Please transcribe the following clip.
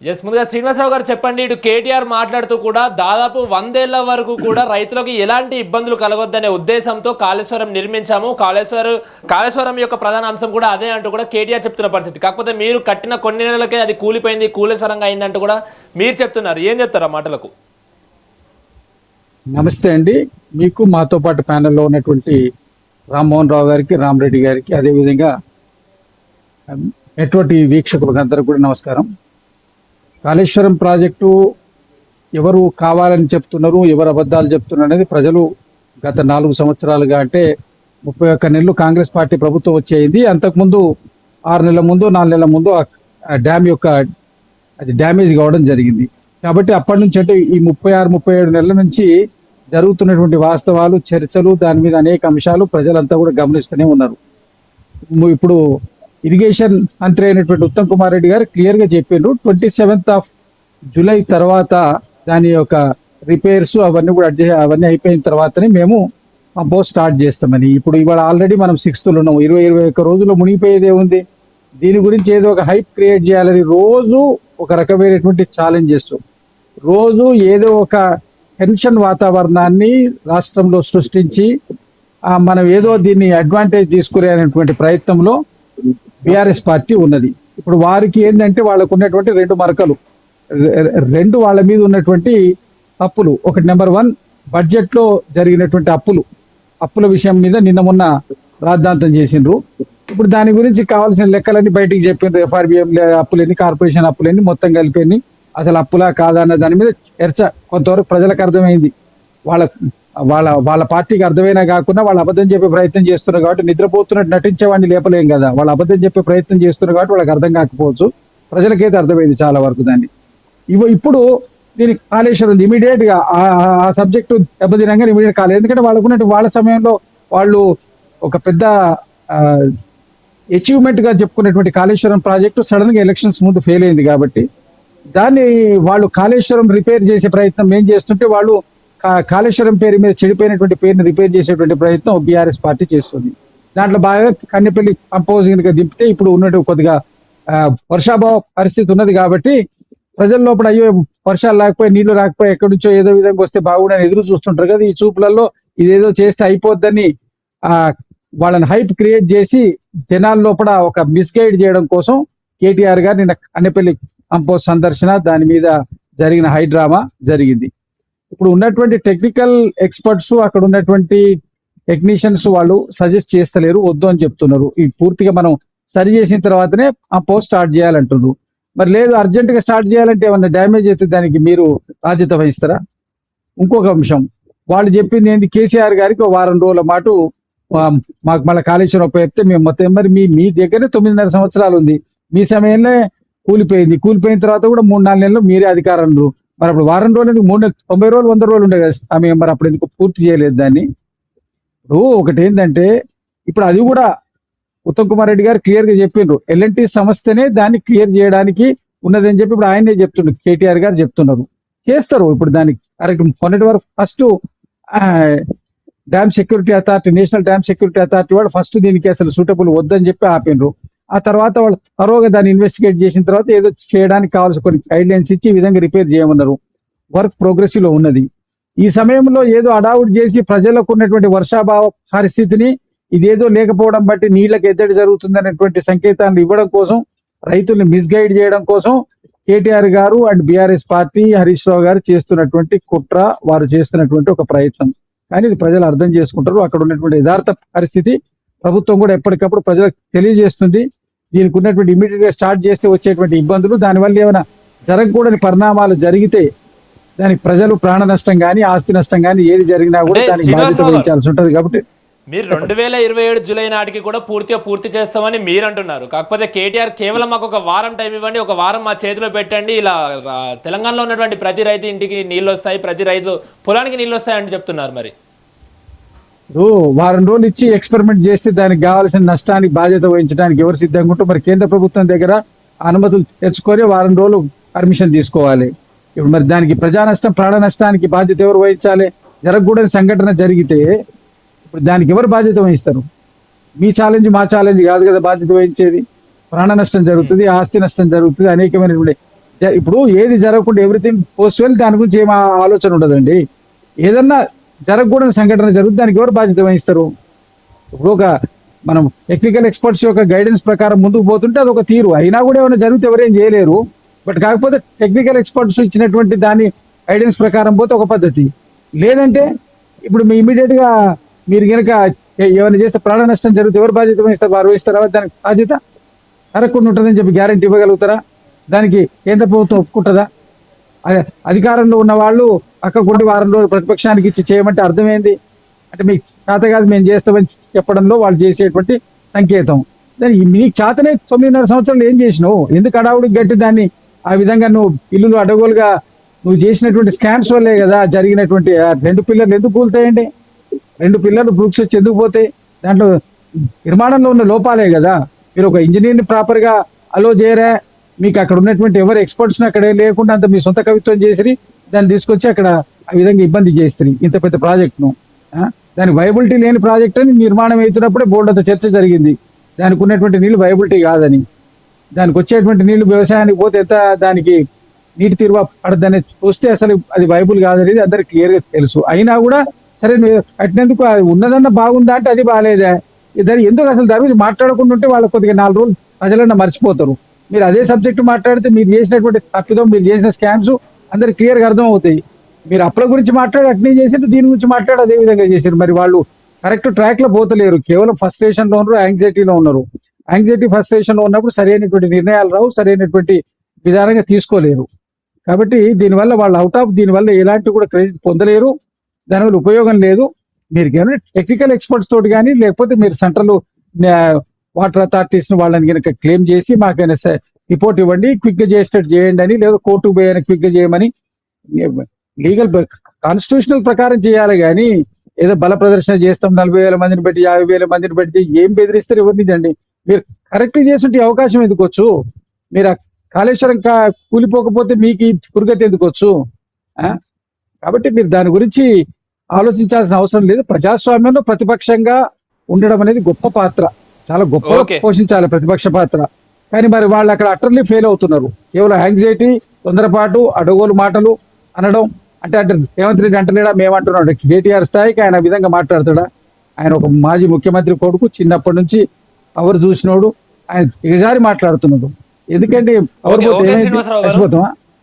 ముందుగా శ్రీనివాసరావు గారు చెప్పండి. ఇటు కేటీఆర్ మాట్లాడుతూ కూడా దాదాపు 100 ఏళ్ల వరకు కూడా రైతులకు ఎలాంటి ఇబ్బందులు కలగొద్దనే ఉద్దేశంతో కాళేశ్వరం నిర్మించాము. కాళేశ్వరం యొక్క ప్రధాన అంశం కూడా అదే అంటూ కూడా కేటీఆర్ చెప్తున్న పరిస్థితి. కాకపోతే మీరు కట్టిన కొన్ని నెలలకే అది కూలిపోయింది, కూలేశ్వరంగా అయిందంటూ కూడా మీరు చెప్తున్నారు. ఏం చెప్తారు ఆ మాటలకు? నమస్తే అండి. మీకు మాతో పాటు ప్యానెల్లో ఉన్నటువంటి రామ్మోహన్ రావు గారికి, రామరెడ్డి గారికి, అదేవిధంగా ఎటువంటి వీక్షకులకు అందరికి కూడా నమస్కారం. కాళేశ్వరం ప్రాజెక్టు ఎవరు కావాలని చెప్తున్నారు, ఎవరు అబద్ధాలు చెప్తున్నారు అనేది ప్రజలు గత 4 సంవత్సరాలుగా, అంటే 31 నెలలు కాంగ్రెస్ పార్టీ ప్రభుత్వం వచ్చేయింది. అంతకుముందు 6 నెలల ముందు, 4 నెలల ముందు ఆ డ్యామ్ యొక్క అది డ్యామేజ్ కావడం జరిగింది. కాబట్టి అప్పటి నుంచి, అంటే ఈ 36-37 నెలల నుంచి జరుగుతున్నటువంటి వాస్తవాలు, చర్చలు, దాని మీద అనేక అంశాలు ప్రజలంతా కూడా గమనిస్తూనే ఉన్నారు. ఇప్పుడు ఇరిగేషన్ మంత్రి అయినటువంటి ఉత్తమ్ కుమార్ రెడ్డి గారు క్లియర్ గా చెప్పిండ్రు, 27th జూలై తర్వాత దాని యొక్క రిపేర్స్ అవన్నీ కూడా అవన్నీ అయిపోయిన తర్వాతనే మేము పంపో స్టార్ట్ చేస్తామని. ఇప్పుడు ఇవాళ ఆల్రెడీ మనం 6th ఉన్నాము. 20-21 రోజుల్లో మునిగిపోయేదే ఉంది. దీని గురించి ఏదో ఒక హైప్ క్రియేట్ చేయాలని రోజు ఒక రకమైనటువంటి ఛాలెంజెస్, రోజు ఏదో ఒక టెన్షన్ వాతావరణాన్ని రాష్ట్రంలో సృష్టించి మనం ఏదో దీన్ని అడ్వాంటేజ్ తీసుకునే అనేటువంటి ప్రయత్నంలో బీఆర్ఎస్ పార్టీ ఉన్నది. ఇప్పుడు వారికి ఏంటంటే వాళ్ళకు ఉన్నటువంటి 2 మరకలు, 2 వాళ్ళ మీద ఉన్నటువంటి అప్పులు. ఒకటి నెంబర్ 1, బడ్జెట్ లో జరిగినటువంటి అప్పుల విషయం మీద నిన్న మొన్న రాద్ధాంతం చేసిండ్రు. ఇప్పుడు దాని గురించి కావాల్సిన లెక్కలన్నీ బయటికి చెప్పిండ్రు. ఎఫ్ఆర్బిఎం అప్పులన్నీ, కార్పొరేషన్ అప్పులన్నీ మొత్తం కలిపి అసలు అప్పులా కాదా అన్న దాని మీద చర్చ కొంతవరకు ప్రజలకు అర్థమైంది. వాళ్ళ పార్టీకి అర్థమైనా కాకుండా వాళ్ళు అబద్ధం చెప్పే ప్రయత్నం చేస్తున్నారు కాబట్టి, నిద్రపోతున్నట్టు నటించేవాడిని లేపలేం కదా. వాళ్ళు అబద్ధం చెప్పే ప్రయత్నం చేస్తున్నారు కాబట్టి వాళ్ళకి అర్థం కాకపోవచ్చు, ప్రజలకైతే అర్థమైంది చాలా వరకు. దాన్ని ఇప్పుడు దీనికి కాళేశ్వరం ఇమీడియట్ గా ఆ సబ్జెక్టు దెబ్బతినంగా ఇమీడియట్ కాలేదు. ఎందుకంటే వాళ్ళకున్నట్టు వాళ్ళ సమయంలో వాళ్ళు ఒక పెద్ద అచీవ్మెంట్ గా చెప్పుకునేటువంటి కాళేశ్వరం ప్రాజెక్టు సడన్ గా ఎలక్షన్స్ ముందు ఫెయిల్ అయింది. కాబట్టి దాన్ని వాళ్ళు కాళేశ్వరం రిపేర్ చేసే ప్రయత్నం ఏం చేస్తుంటే, వాళ్ళు కాళేశ్వరం పేరు మీద చెడిపోయినటువంటి పేరుని రిపేర్ చేసేటువంటి ప్రయత్నం బీఆర్ఎస్ పార్టీ చేస్తుంది. దాంట్లో బాగా కన్నెపల్లి కంపోజింగ్ గా దింపితే ఇప్పుడు ఉన్నట్టు కొద్దిగా వర్షాభావ పరిస్థితి ఉన్నది. కాబట్టి ప్రజల లోపల అయ్యో వర్షాలు లేకపోయి, నీళ్లు రాకపోయి, ఎక్కడి నుంచో ఏదో విధంగా వస్తే బాగుండని ఎదురు చూస్తుంటారు కదా. ఈ చూపులలో ఇదేదో చేస్తే అయిపోద్దని వాళ్ళని హైప్ క్రియేట్ చేసి జనాల లోపల ఒక మిస్గైడ్ చేయడం కోసం కేటీఆర్ గారు నిన్న కన్నెపల్లి కంపోజ్ సందర్శన, దాని మీద జరిగిన హై డ్రామా జరిగింది. ఇప్పుడు ఉన్నటువంటి టెక్నికల్ ఎక్స్పర్ట్స్, అక్కడ ఉన్నటువంటి టెక్నీషియన్స్ వాళ్ళు సజెస్ట్ చేస్తలేరు, వద్దు అని చెప్తున్నారు. ఈ పూర్తిగా మనం సరి చేసిన తర్వాతనే ఆ పోస్ట్ స్టార్ట్ చేయాలంటున్నారు. మరి లేదు, అర్జెంట్ గా స్టార్ట్ చేయాలంటే ఏమన్నా డ్యామేజ్ అయితే దానికి మీరు బాధ్యత వహిస్తారా? ఇంకొక అంశం, వాళ్ళు చెప్పింది ఏంటి, కేసీఆర్ గారికి 1 వారం రోజుల మాటు మాకు మళ్ళీ కాళేశ్వరం చెప్తే మేము మొత్తం, మరి మీ దగ్గరే 9.5 సంవత్సరాలు ఉంది, మీ సమయంలో కూలిపోయింది. కూలిపోయిన తర్వాత కూడా 3-4 నెలలు మీరే అధికారంలో. మరి అప్పుడు 1 వారం రోజులు ఎందుకు, 90 రోజులు 100 రోజులు ఉండే కదా సమయం, మరి అప్పుడు ఎందుకు పూర్తి చేయలేదు దాన్ని? ఇప్పుడు ఒకటి ఏంటంటే, ఇప్పుడు అది కూడా ఉత్తమ్ కుమార్ రెడ్డి గారు క్లియర్ గా చెప్పిండ్రు, ఎల్ఎన్టీ సంస్థనే దాన్ని క్లియర్ చేయడానికి ఉన్నదని చెప్పి ఇప్పుడు ఆయనే చెప్తున్నారు, కేటీఆర్ గారు చెప్తున్నారు. చేస్తారు ఇప్పుడు దానికి కరెక్ట్. మొన్నటి వరకు first dam security authority, national dam security authority వాళ్ళు ఫస్ట్ దీనికి అసలు సూటబుల్ వద్దని చెప్పి ఆపిండ్రు. ఆ తర్వాత వాళ్ళు తరోగా దాన్ని ఇన్వెస్టిగేట్ చేసిన తర్వాత ఏదో చేయడానికి కావాల్సిన కొన్ని గైడ్ లైన్స్ ఇచ్చి ఈ విధంగా రిపేర్ చేయమన్నారు. వర్క్ ప్రోగ్రెసివ్ లో ఉన్నది. ఈ సమయంలో ఏదో అడావుట్ చేసి ప్రజలకు ఉన్నటువంటి వర్షాభావ పరిస్థితిని, ఇదేదో లేకపోవడం బట్టి నీళ్లకు ఎద్దడి జరుగుతుంది అనేటువంటి సంకేతాలను ఇవ్వడం కోసం, రైతుల్ని మిస్గైడ్ చేయడం కోసం కేటీఆర్ గారు and BRS party, Harish Rao గారు చేస్తున్నటువంటి కుట్ర, వారు చేస్తున్నటువంటి ఒక ప్రయత్నం. కానీ ఇది ప్రజలు అర్థం చేసుకుంటారు. అక్కడ ఉన్నటువంటి యథార్థ పరిస్థితి ప్రభుత్వం కూడా ఎప్పటికప్పుడు ప్రజలకు తెలియజేస్తుంది. దీనికి ఉన్నటువంటి ఇమీడియట్ గా స్టార్ట్ చేస్తే వచ్చేటువంటి ఇబ్బందులు, దానివల్ల ఏమైనా జరగకూడని పరిణామాలు జరిగితే దానికి ప్రజలు ప్రాణ నష్టం కానీ, ఆస్తి నష్టం కానీ ఏది జరిగినా కూడా దానికి బాధ్యత వహించాల్సి ఉంటుంది. కాబట్టి మీరు 2027 జూలై నాటికి కూడా పూర్తి చేస్తామని మీరు అంటున్నారు. కాకపోతే కేటీఆర్ కేవలం మాకు 1 వారం టైం ఇవ్వండి, 1 వారం మా చేతిలో పెట్టండి, ఇలా తెలంగాణలో ఉన్నటువంటి ప్రతి రైతు ఇంటికి నీళ్ళు వస్తాయి, ప్రతి రైతు పొలానికి నీళ్ళు వస్తాయని చెప్తున్నారు. మరి 1 వారం రోజులు ఇచ్చి ఎక్స్పెరిమెంట్ చేస్తే దానికి కావాల్సిన నష్టానికి బాధ్యత వహించడానికి ఎవరు సిద్ధంగా ఉంటూ, మరి కేంద్ర ప్రభుత్వం దగ్గర అనుమతులు తెచ్చుకొని 1 వారం రోజులు పర్మిషన్ తీసుకోవాలి. ఇప్పుడు మరి దానికి ప్రజా నష్టం, ప్రాణ నష్టానికి బాధ్యత ఎవరు వహించాలి? జరగకూడని సంఘటన జరిగితే ఇప్పుడు దానికి ఎవరు బాధ్యత వహిస్తారు? మీ ఛాలెంజ్ మా ఛాలెంజ్ కాదు కదా బాధ్యత వహించేది. ప్రాణ నష్టం జరుగుతుంది, ఆస్తి నష్టం జరుగుతుంది, అనేకమైనటువంటి ఇప్పుడు ఏది జరగకుండా ఎవ్రీథింగ్ పోస్ట్వెల్ దాని గురించి ఏం ఆలోచన ఉండదండి. ఏదన్నా జరగకూడని సంఘటన జరుగుతుంది, దానికి ఎవరు బాధ్యత వహిస్తారు? ఇప్పుడు ఒక మనం టెక్నికల్ ఎక్స్పర్ట్స్ యొక్క గైడెన్స్ ప్రకారం ముందుకు పోతుంటే అదొక తీరు, అయినా కూడా ఏమైనా జరిగితే ఎవరేం చేయలేరు. బట్ కాకపోతే టెక్నికల్ ఎక్స్పర్ట్స్ ఇచ్చినటువంటి దాని గైడెన్స్ ప్రకారం పోతే ఒక పద్ధతి. లేదంటే ఇప్పుడు మీ ఇమీడియట్ గా మీరు కనుక ఏమైనా చేస్తే ప్రాణ నష్టం జరిగితే ఎవరు బాధ్యత వహిస్తారు? వారు వహిస్తారా? దానికి బాధ్యత జరగకుండా ఉంటుందని చెప్పి గ్యారంటీ ఇవ్వగలుగుతారా? దానికి కేంద్ర ప్రభుత్వం ఒప్పుకుంటుందా? అధికారంలో ఉన్న వాళ్ళు అక్కడ కొన్ని వారం రోజులు ప్రతిపక్షానికి ఇచ్చి చేయమంటే అర్థమైంది అంటే మీకు చేత కాదు మేము చేస్తామని చెప్పడంలో వాళ్ళు చేసేటువంటి సంకేతం. దానికి నీకు చేతనే 9.5 సంవత్సరాలు ఏం చేసినావు? ఎందుకు అడావుడికి గట్టి దాన్ని ఆ విధంగా నువ్వు ఇల్లులు అడగోలుగా నువ్వు చేసినటువంటి స్కామ్స్ వల్లే కదా జరిగినటువంటి 2 పిల్లర్లు ఎందుకు కూలుతాయండి? 2 పిల్లర్లు బ్రూక్స్ వచ్చి ఎందుకు పోతాయి? దాంట్లో నిర్మాణంలో ఉన్న లోపాలే కదా. మీరు ఒక ఇంజనీర్ని ప్రాపర్ గా అలో చేయరా? మీకు అక్కడ ఉన్నటువంటి ఎవరు ఎక్స్పర్ట్స్ అక్కడ లేకుండా అంత మీ సొంత కవిత్వం చేసి దాన్ని తీసుకొచ్చి అక్కడ ఆ విధంగా ఇబ్బంది చేస్తుంది ఇంత పెద్ద ప్రాజెక్ట్ను. దానికి వైబిలిటీ లేని ప్రాజెక్ట్ అని నిర్మాణం అవుతున్నప్పుడే బోర్డు అంత చర్చ జరిగింది. దానికి ఉన్నటువంటి నీళ్లు వైబిలిటీ కాదని, దానికి వచ్చేటువంటి నీళ్లు వ్యవసాయానికి పోతే ఎంత దానికి నీటి తీరువ పడదని చూస్తే అసలు అది వైబుల్ కాదనేది అందరికి క్లియర్గా తెలుసు. అయినా కూడా సరే కట్టినందుకు ఉన్నదన్న బాగుందా అంటే అది బాగాలేదా? దాన్ని ఎందుకు అసలు దాని గురించి మాట్లాడకుండా ఉంటే వాళ్ళు కొద్దిగా 4 రోజులు ప్రజలన్నా మర్చిపోతారు. మీరు అదే సబ్జెక్టు మాట్లాడితే మీరు చేసినటువంటి తప్పిదం, మీరు చేసిన స్కామ్స్ అందరికి క్లియర్గా అర్థం అవుతాయి. మీరు అప్పుల గురించి మాట్లాడి అట్నే చేసిండ్రు, దీని గురించి మాట్లాడి అదే విధంగా చేసారు. మరి వాళ్ళు కరెక్ట్ ట్రాక్ లో పోతలేరు, కేవలం ఫ్రస్ట్రేషన్ లో ఉన్నారు, యాంగ్జైటీలో ఉన్నారు. యాంగ్జైటీ ఫ్రస్ట్రేషన్ లో ఉన్నప్పుడు సరైనటువంటి నిర్ణయాలు రావు, సరైనటువంటి విధానంగా తీసుకోలేరు. కాబట్టి దీనివల్ల వాళ్ళు అవుట్ ఆఫ్ దీనివల్ల ఎలాంటి కూడా క్రెడిట్ పొందలేరు, దానివల్ల ఉపయోగం లేదు. మీరు కేవలం టెక్నికల్ ఎక్స్పర్ట్స్ తోటి కానీ లేకపోతే మీరు సెంట్రల్ వాటర్ అథారిటీస్ వాళ్ళని కనుక క్లెయిమ్ చేసి మాకైనా రిపోర్ట్ ఇవ్వండి, క్విక్ గా చేసేటట్టు చేయండి అని, లేదా కోర్టుకు పోయాలని క్విక్ గా చేయమని లీగల్ కాన్స్టిట్యూషనల్ ప్రకారం చేయాలి. కానీ ఏదో బల ప్రదర్శన చేస్తాం 40,000 మందిని పెట్టి 50,000 మందిని పెట్టి ఏం బెదిరిస్తారు ఎవరినిదండి? మీరు కరెక్ట్ చేస్తుంటే అవకాశం ఎందుకు వచ్చు? మీరు కాళేశ్వరం కూలిపోకపోతే మీకు ఈ పురుగతి ఎందుకు వచ్చు? కాబట్టి మీరు దాని గురించి ఆలోచించాల్సిన అవసరం లేదు. ప్రజాస్వామ్యంలో ప్రతిపక్షంగా ఉండడం అనేది గొప్ప పాత్ర, చాలా గొప్ప పోషించాలి ప్రతిపక్ష పాత్ర. కానీ మరి వాళ్ళు అక్కడ అటర్లీ ఫెయిల్ అవుతున్నారు. కేవలం యాంగ్జైటీ, తొందరపాటు, అడగోలు మాటలు అనడం. అంటే రేవంత్ రెడ్డి అంటలేడా? మేమంటున్నాడు. కేటీఆర్ స్థాయికి ఆయన విధంగా మాట్లాడతాడా? ఆయన ఒక మాజీ ముఖ్యమంత్రి కొడుకు, చిన్నప్పటి నుంచి పవర్ చూసినోడు, ఆయన దిగజారి మాట్లాడుతున్నాడు. ఎందుకంటే పవర్ పోతే చచ్చిపోతామా?